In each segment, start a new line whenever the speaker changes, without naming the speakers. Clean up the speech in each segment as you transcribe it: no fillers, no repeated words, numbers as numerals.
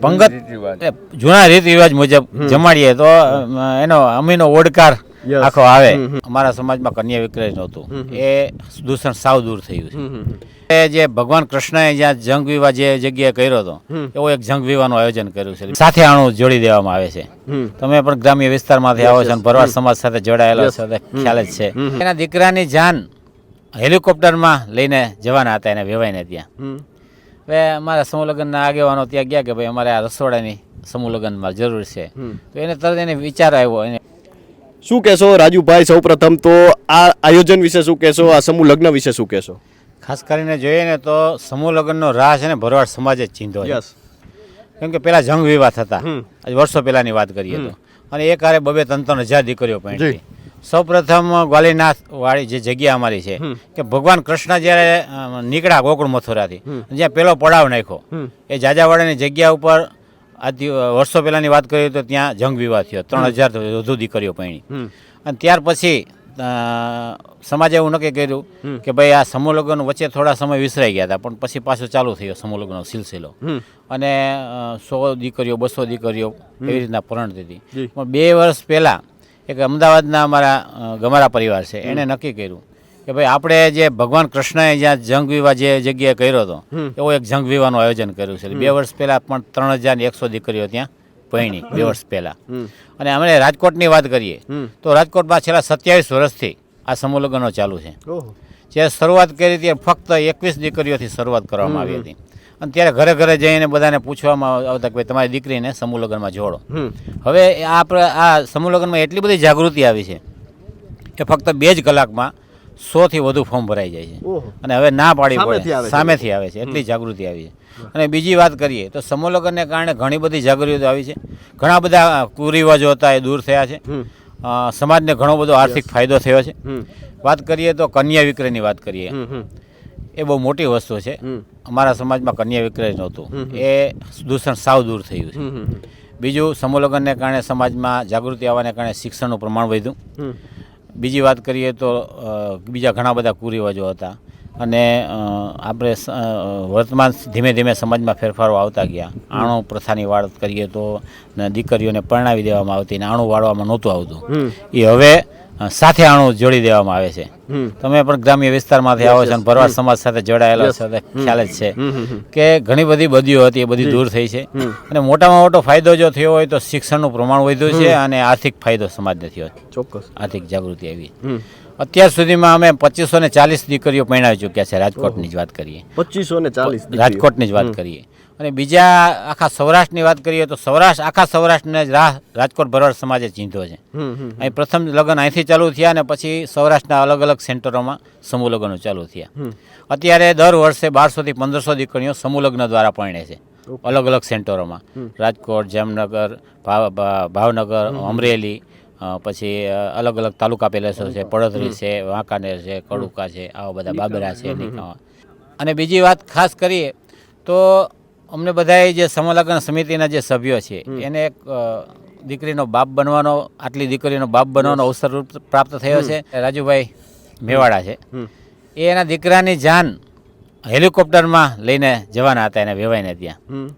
પંગત જૂના રીત રિવાજ મુજબ જમાડીએ તો એનો અમીનો ઓડકાર આખો આવે. અમારા સમાજમાં કન્યા વિક્રય નહોતું, એ દૂષણ સાવ દૂર થયું છે. જે ભગવાન કૃષ્ણએ જ્યાં જંગ વિવાહ જે જગ્યાએ કર્યો હતો એવો એક જંગ વિવાહનું આયોજન કર્યું છે. સાથે આણું જોડી દેવામાં આવે છે. તમે પણ ગ્રામ્ય વિસ્તારમાંથી આવો છો અને ભરવાડ સમાજ સાથે જોડાયેલા છો, ખ્યાલ જ છે. એના દીકરાની જાન હેલિકોપ્ટરમાં લઈને જવાના હતા એને વેવાઈને ત્યાં. હવે અમારા સમૂહ લગ્નના આગેવાનો ત્યાં ગયા કે ભાઈ અમારે આ રસોડાની સમૂહ લગ્નમાં જરૂર છે. તો એને તરત એને વિચાર આવ્યો. એને
શું કહેશો રાજુભાઈ, સૌ પ્રથમ તો આ આયોજન વિશે શું કહેશો, આ સમૂહ લગ્ન વિશે શું કહેશો?
ખાસ કરીને જોઈએ ને તો સમૂહ લગ્નનો રાહ છે ને ભરવાડ સમાજે ચીંધો છે. કેમ કે પેલા જંગ વિવાહ થતા, આજે વર્ષો પહેલાની વાત કરીએ તો, અને એ કારે 2-3 દીકરીઓ પણ. સૌ પ્રથમ ગ્વાલીનાથ વાળી જે જગ્યા અમારી છે કે ભગવાન કૃષ્ણ જ્યારે નીકળ્યા ગોકુળ મથુરાથી, જ્યાં પેલો પડાવ નાખ્યો એ જાજાવાડાની જગ્યા ઉપર આથી વર્ષો પહેલાંની વાત કરીએ તો ત્યાં જંગ વિવાહ થયો. 3000 વધુ દીકરીઓ પૈણી. અને ત્યાર પછી સમાજે એવું નક્કી કર્યું કે ભાઈ આ સમૂહ લગ્ન વચ્ચે થોડા સમય વિસરાઈ ગયા હતા, પણ પછી પાછો ચાલુ થયો સમૂહ લગ્નનો સિલસિલો. અને 100 દીકરીઓ 200 દીકરીઓ એવી રીતના પરણતી હતી. પણ 2 વર્ષ પહેલાં એક અમદાવાદના અમારા ગમારા પરિવાર છે, એણે નક્કી કર્યું કે ભાઈ આપણે જે ભગવાન કૃષ્ણએ જ્યાં જંગ વિવાહ જે જગ્યાએ કર્યો હતો એવો એક જંગ વિવાહનું આયોજન કર્યું છે. 2 વર્ષ પહેલાં પણ 3100 દીકરીઓ ત્યાં પૈણી 2 વર્ષ પહેલાં. અને અમે રાજકોટની વાત કરીએ તો રાજકોટમાં છેલ્લા 27 વર્ષથી આ સમૂહ લગ્નો ચાલુ છે. જે શરૂઆત કરી ત્યારે ફક્ત 21 દીકરીઓથી શરૂઆત કરવામાં આવી હતી. અને ત્યારે ઘરે ઘરે જઈને બધાને પૂછવામાં આવતા કે ભાઈ તમારી દીકરીને સમૂહ લગ્નમાં જોડો. હવે આ સમૂહ લગ્નમાં એટલી બધી જાગૃતિ આવી છે કે ફક્ત 2 જ કલાકમાં 100 થી વધુ ફોર્મ ભરાઈ જાય છે. અને હવે ના પાડી પડે સામેથી આવે છે, એટલી જાગૃતિ આવી છે. અને બીજી વાત કરીએ તો સમૂહ લગ્નને કારણે ઘણી બધી જાગૃતિ આવી છે. ઘણા બધા કુરિવાજો હતા એ દૂર થયા છે. સમાજને ઘણો બધો આર્થિક ફાયદો થયો છે. વાત કરીએ તો કન્યા વિક્રયની વાત કરીએ, એ બહુ મોટી વસ્તુ છે. અમારા સમાજમાં કન્યા વિક્રય નહોતું, એ દૂષણ સાવ દૂર થયું છે. બીજું, સમૂહ લગ્નને કારણે સમાજમાં જાગૃતિ આવવાને કારણે શિક્ષણનું પ્રમાણ વધ્યું. બીજી વાત કરીએ તો બીજા ઘણા બધા કુરિવાજો હતા અને આપણે વર્તમાન ધીમે ધીમે સમાજમાં ફેરફારો આવતા ગયા. આણું પ્રથાની વાત કરીએ તો દીકરીઓને પરણાવી દેવામાં આવતી ને આણું વાળવામાં નહોતું આવતું, એ હવે સાથે આણું જોડી દેવામાં આવે છે. તમે પણ ગ્રામ્ય વિસ્તારમાંથી આવો છો અને ભરવાડ સમાજ સાથે જોડાયેલા છો, ખ્યાલ જ છે કે ઘણી બધી બદીઓ હતી એ બધી દૂર થઈ છે. અને મોટામાં મોટો ફાયદો જો થયો હોય તો શિક્ષણનું પ્રમાણ વધ્યું છે અને આર્થિક ફાયદો સમાજને થયો. ચોક્કસ આર્થિક જાગૃતિ આવી. અત્યાર સુધીમાં અમે 2540 દીકરીઓ પરણાવી ચૂક્યા છે. રાજકોટની જ વાત કરીએ,
2540
રાજકોટની જ વાત કરીએ. અને બીજા આખા સૌરાષ્ટ્રની વાત કરીએ તો આખા સૌરાષ્ટ્રને રાહ રાજકોટ ભરવાડ સમાજે ચીંધો છે. અહીં પ્રથમ લગ્ન અહીંથી ચાલુ થયા અને પછી સૌરાષ્ટ્રના અલગ અલગ સેન્ટરોમાં સમૂહ લગ્નો ચાલુ થયા. અત્યારે દર વર્ષે 1200 થી 1500 દીકરીઓ સમૂહ લગ્ન દ્વારા પરણે છે અલગ અલગ સેન્ટરોમાં. રાજકોટ, જામનગર, ભાવનગર, અમરેલી, પછી અલગ અલગ તાલુકા પેલેસો છે, પડોદરી છે, વાંકાનેર છે, કડુકા છે, આવા બધા બાબરા છે. અને બીજી વાત ખાસ કરીએ તો અમને બધાએ જે સમૂહ લગ્ન સમિતિના જે સભ્યો છે એને એક દીકરીનો બાપ બનવાનો, આટલી દીકરીનો બાપ બનવાનો અવસર પ્રાપ્ત થયો છે. રાજુભાઈ મેવાડા છે, એ એના દીકરાની જાન હેલિકોપ્ટરમાં લઈને જવાના હતા એને વેવાઈને ત્યાં.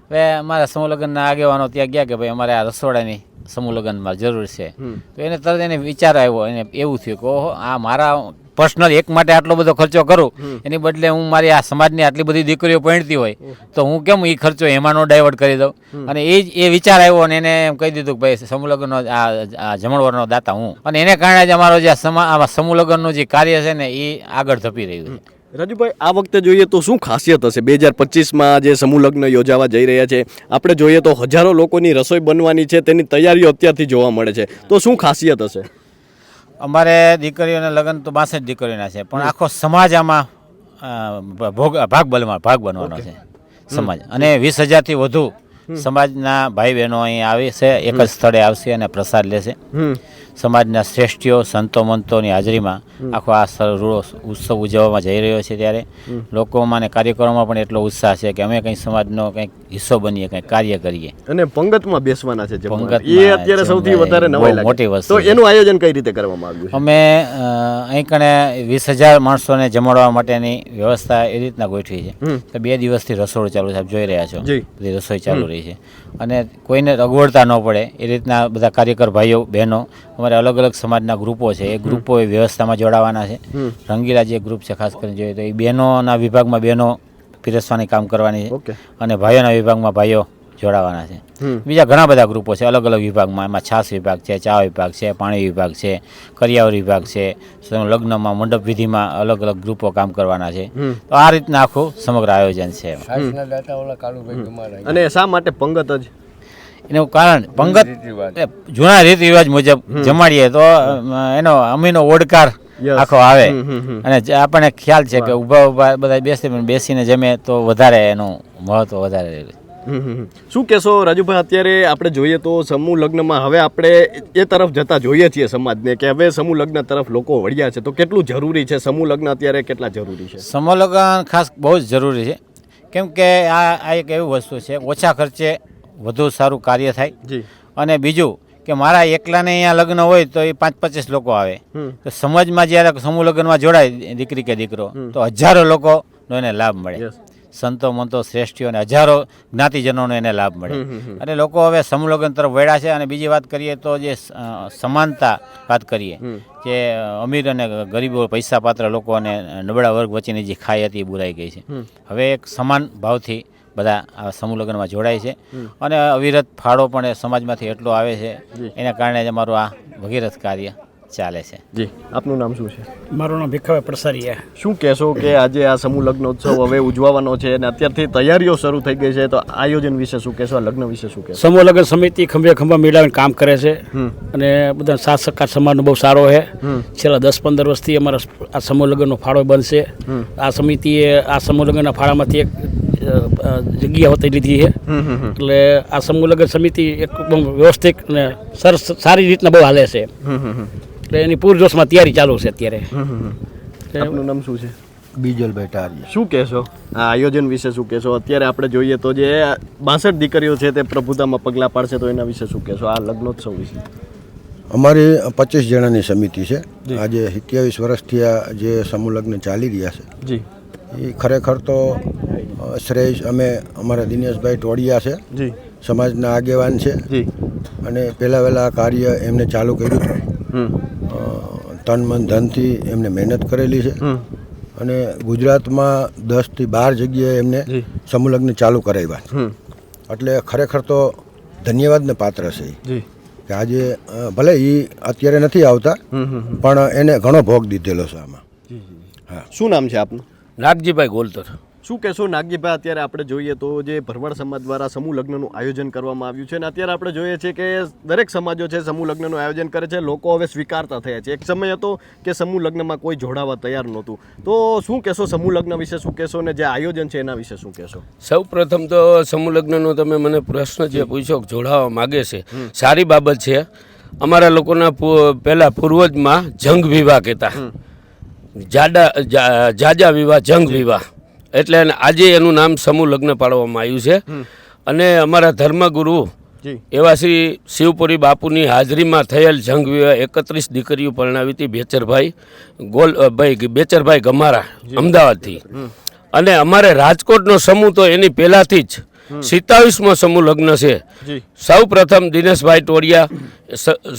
હવે અમારા સમૂહ લગ્નના આગેવાનો ત્યાં ગયા કે ભાઈ અમારે આ રસોડાની સમૂહ લગ્નમાં જરૂર છે. તો એને તરત એને વિચાર આવ્યો, એને એવું થયું કે ઓહો, આ મારા પર્સનલ એક માટે આટલો બધો ખર્ચો કરું એની બદલે હું મારી આ સમાજની આટલી બધી દીકરીઓ પરણતી હોય તો હું કેમ એ ખર્ચો એમાંનો ડાયવર્ટ કરી દઉં. અને એ વિચાર આવ્યો અને એને એમ કહી દીધું કે ભાઈ સમૂહ લગ્નનો આ જમણવારનો દાતા હું. અને એને કારણે જ અમારો જે સમૂહ લગ્નનું જે કાર્ય છે ને એ આગળ ધપી રહ્યું છે.
રાજુભાઈ, આ વખતે જોઈએ તો શું ખાસિયત હશે? 2025માં જે સમૂહ લગ્ન યોજાવા જઈ રહ્યા છે, આપણે જોઈએ તો હજારો લોકોની રસોઈ બનવાની છે, તેની તૈયારીઓ અત્યારથી જોવા મળે છે, તો શું ખાસિયત હશે?
અમારે દીકરીઓના લગ્ન તો 62 દીકરીઓના છે, પણ આખો સમાજ આમાં ભાગ બનવાનો છે સમાજ. અને 20000થી વધુ સમાજના ભાઈ બહેનો અહીં આવે છે, એક જ સ્થળે આવશે અને પ્રસાદ લેશે. સમાજના શ્રેષ્ઠીઓ, સંતો મંતોની હાજરીમાં આખો આ ઉત્સવ ઉજવવામાં જઈ રહ્યો છે. ત્યારે લોકોમાં અને કાર્યકરોમાં પણ એટલો ઉત્સાહ છે કે અમે કંઈ સમાજનો કંઈક હિસ્સો બનીએ, કંઈક કાર્ય કરીએ. અને
પંગતમાં બેસવાના છે,
એ અત્યારે સૌથી વધારે મોટી વસ્તુ.
તો એનું આયોજન કઈ રીતે કરવામાં આવ્યું છે?
અમે અહીં કણે 20000 માણસોને જમાડવા માટેની વ્યવસ્થા એ રીતના ગોઠવી છે કે 2 દિવસથી રસોડું ચાલુ છે, આપ જોઈ રહ્યા છો, બધી રસોઈ ચાલુ રહી રહી છે અને કોઈને અગવડતા ન પડે એ રીતના બધા કાર્યકર ભાઈઓ બહેનો અમારે અલગ અલગ સમાજના ગ્રુપો છે એ ગ્રુપો એ વ્યવસ્થામાં જોડાવાના છે. રંગીલા જે ગ્રુપ છે ખાસ કરીને જોઈએ તો એ બહેનોના વિભાગમાં બહેનો પીરસવાની કામ કરવાની છે અને ભાઈઓના વિભાગમાં ભાઈઓ જોડાવાના છે. બીજા ઘણા બધા ગ્રુપો છે અલગ અલગ વિભાગમાં. એમાં છાસ વિભાગ છે, ચા વિભાગ છે, પાણી વિભાગ છે, કરિયાવર વિભાગ છે, લગ્નમાં મંડપ વિધિમાં અલગ અલગ ગ્રુપો કામ કરવાના છે. તો આ રીતના આખું સમગ્ર આયોજન છે.
અને શા માટે પંગત જ?
એનું કારણ પંગત જૂના રીત રિવાજ મુજબ જમાડીએ તો એનો અમીનો ઓડકાર આખો આવે અને આપણને ખ્યાલ છે કે ઊભા ઊભા બધા બેસીને જમે તો વધારે એનું મહત્વ વધારે રહે.
શું કહેશો રાજુભાઈ, અત્યારે આપણે જોઈએ તો સમૂહ લગ્નમાં હવે આપણે એ તરફ જતા જોઈએ છીએ સમાજને કે હવે સમૂહ લગ્ન તરફ લોકો વળ્યા છે, તો કેટલું જરૂરી છે સમૂહ લગ્ન અત્યારે, કેટલા જરૂરી છે?
સમૂહ લગ્ન ખાસ બહુ જ જરૂરી છે કેમ કે આ એક એવી વસ્તુ છે ઓછા ખર્ચે વધુ સારું કાર્ય થાય અને બીજું કે મારા એકલાને અહીંયા લગ્ન હોય તો એ 5-25 લોકો આવે તો સમાજમાં જ્યારે સમૂહ લગ્નમાં જોડાય દીકરી કે દીકરો તો હજારો લોકોનો એને લાભ મળે. સંતો મંતો શ્રેષ્ઠીઓ અને હજારો જ્ઞાતિજનોનો એને લાભ મળે અને લોકો હવે સમૂહ લગ્ન તરફ વળ્યા છે. અને બીજી વાત કરીએ તો જે સમાનતા વાત કરીએ કે અમીર અને ગરીબો પૈસા પાત્ર લોકો અને નબળા વર્ગ વચ્ચેની જે ખાઈ હતી એ બુરાઈ ગઈ છે. હવે એક સમાન ભાવથી બધા આ સમૂહ લગ્નમાં જોડાય છે અને અવિરત ફાળો પણ એ સમાજમાંથી એટલો આવે છે એના કારણે જ અમારું આ ભગીરથ કાર્ય ચાલે છે.
જી, આપનું નામ શું છે?
મારું નામ ભીખાભાઈ પડસારીયા.
શું કહેશો કે આજે આ સમૂહ લગ્નોત્સવ હવે ઉજવવાનો છે અને અત્યારથી તૈયારીઓ શરૂ થઈ ગઈ છે, તો આયોજન વિશે શું કહેશો, આ લગ્ન વિશે શું કહેશો?
સમૂહ લગ્ન સમિતિ ખંભે ખંભા મિલાવીને કામ કરે છે અને બધા સાથ સહકાર સમાજનો બહુ સારો છે. છેલ્લા 10-15 વર્ષથી અમારા આ સમૂહ લગ્નનો ફાળો બનશે. આ સમિતિએ આ સમૂહ લગ્નના ફાળામાંથી એક જગ્યા હોતી લીધી છે એટલે આ સમૂહ લગ્ન સમિતિ એકદમ વ્યવસ્થિત અને સરસ સારી રીતના બહુ હાલે છે એટલે એની પૂરજોશમાં તૈયારી ચાલુ છે અત્યારે.
આપનું નામ શું છે?
બીજલભાઈ ટારિયા.
શું કહેશો આ આયોજન વિશે? શું કહેશો? અત્યારે આપણે જોઈએ તો જે 62 દીકરીઓ છે તે પ્રભુતામાં પગલાં પાડશે, તો એના વિશે શું કહેશો, આ લગ્નોત્સવ વિશે?
અમારી 25 જણાની સમિતિ છે. આજે 27 વર્ષથી આ જે સમૂહ લગ્ન ચાલી રહ્યા છે
જી
એ ખરેખર તો શ્રેય અમે અમારા દિનેશભાઈ ટોળિયા છે
જી,
સમાજના આગેવાન છે
જી, અને
પહેલાં કાર્ય એમને ચાલુ કર્યું હતું. તન મન ધનથી એમને મહેનત કરેલી છે અને ગુજરાતમાં 10 થી 12 જગ્યાએ એમને સમૂહ લગ્ન ચાલુ કરાવ્યા. એટલે ખરેખર તો ધન્યવાદને પાત્ર છે કે આજે ભલે એ અત્યારે નથી આવતા પણ એને ઘણો ભોગ દીધેલો છે આમાં.
હા, શું નામ છે આપનું?
નાગજીભાઈ ગોલતર.
શું કહેશો નાગજીભાઈ, અત્યારે આપણે જોઈએ તો જે ભરવાડ સમાજ દ્વારા સમૂહ લગ્નનું આયોજન કરવામાં આવ્યું છે અને અત્યારે આપણે જોઈએ છીએ કે દરેક સમાજો છે સમૂહ લગ્નનું આયોજન કરે છે, લોકો હવે સ્વીકારતા થયા છે. એક સમય હતો કે સમૂહ લગ્નમાં કોઈ જોડાવા તૈયાર નહોતું, તો શું કહેશો સમૂહ લગ્ન વિશે શું કહેશો અને જે આયોજન છે એના વિશે શું કહેશો?
સૌ પ્રથમ તો સમૂહ લગ્નનો તમે મને પ્રશ્ન જે પૂછ્યો જોડાવા માગે છે, સારી બાબત છે. અમારા લોકોના પહેલાં પૂર્વજમાં જંગ વિવાહ કહેતા, જાજા વિવાહ, જંગ વિવાહ, એટલે આજે એનું નામ સમૂહ લગ્ન પાડવામાં આવ્યું છે. અને અમારા ધર્મગુરુ એવા શ્રી શિવપુરી બાપુની હાજરીમાં થયેલ જંગ વિવાહ 31 દીકરીઓ પરણાવી હતી બેચરભાઈ ગમારા અમદાવાદથી. અને અમારે રાજકોટનો સમૂહ તો એની પહેલાંથી જ 27મો સમૂહ લગ્ન છે. સૌ પ્રથમ દિનેશભાઈ ટોળિયા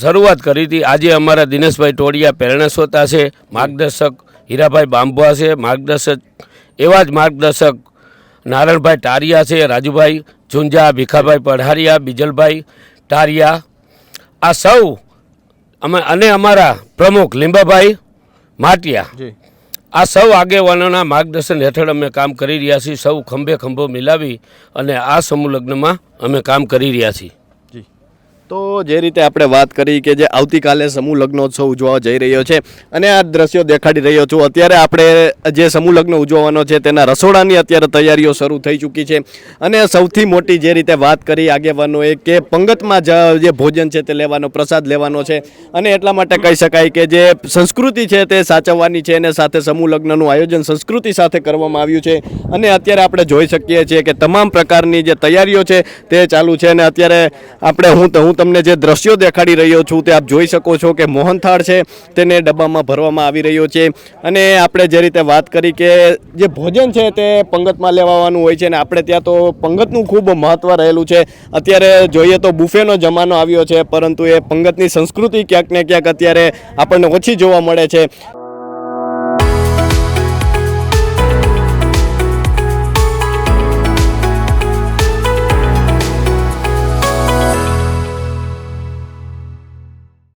શરૂઆત કરી હતી. આજે અમારા દિનેશભાઈ ટોળિયા પ્રેરણાસ્રોતા છે, માર્ગદર્શક હીરાભાઈ બાંભવા છે માર્ગદર્શક, એવા જ માર્ગદર્શક નારણભાઈ ટારિયા છે, રાજુભાઈ ઝુંઝા, ભીખાભાઈ પઢારિયા, બીજલભાઈ ટારિયા, આ સૌ અને અમારા પ્રમુખ લીંબાભાઈ માટિયા, આ સૌ આગેવાનોના માર્ગદર્શન હેઠળ અમે કામ કરી રહ્યા છીએ. સૌ ખંભે ખંભો મિલાવી અને આ સમૂહ લગ્નમાં અમે કામ કરી રહ્યા છીએ.
તો જે રીતે આપણે વાત કરી કે જે આવતીકાલે સમૂહ લગ્નોત્સવ ઉજવવા જઈ રહ્યો છે અને આ દ્રશ્યો દેખાડી રહ્યો છું, અત્યારે આપણે જે સમૂહ લગ્ન ઉજવવાનો છે તેના રસોડાની અત્યારે તૈયારીઓ શરૂ થઈ ચૂકી છે. અને સૌથી મોટી જે રીતે વાત કરી આગેવાનોએ કે પંગતમાં જે ભોજન છે તે લેવાનો, પ્રસાદ લેવાનો છે અને એટલા માટે કહી શકાય કે જે સંસ્કૃતિ છે તે સાચવવાની છે અને સાથે સમૂહ લગ્નનું આયોજન સંસ્કૃતિ સાથે કરવામાં આવ્યું છે. અને અત્યારે આપણે જોઈ શકીએ છીએ કે તમામ પ્રકારની જે તૈયારીઓ છે તે ચાલુ છે. અને અત્યારે આપણે હું હું તમને જે દ્રશ્યો દેખાડી રહ્યો છું તે આપ જોઈ શકો છો કે મોહનથાળ છે તેને ડબ્બામાં ભરવામાં આવી રહ્યો છે અને આપણે જે રીતે વાત કરી કે જે ભોજન છે તે પંગતમાં લેવાનું હોય છે અને આપણે ત્યાં તો પંગતનું ખૂબ મહત્ત્વ રહેલું છે. અત્યારે જોઈએ તો બુફેનો જમાનો આવ્યો છે, પરંતુ એ પંગતની સંસ્કૃતિ ક્યાંક ને ક્યાંક અત્યારે આપણને ઓછી જોવા મળે છે.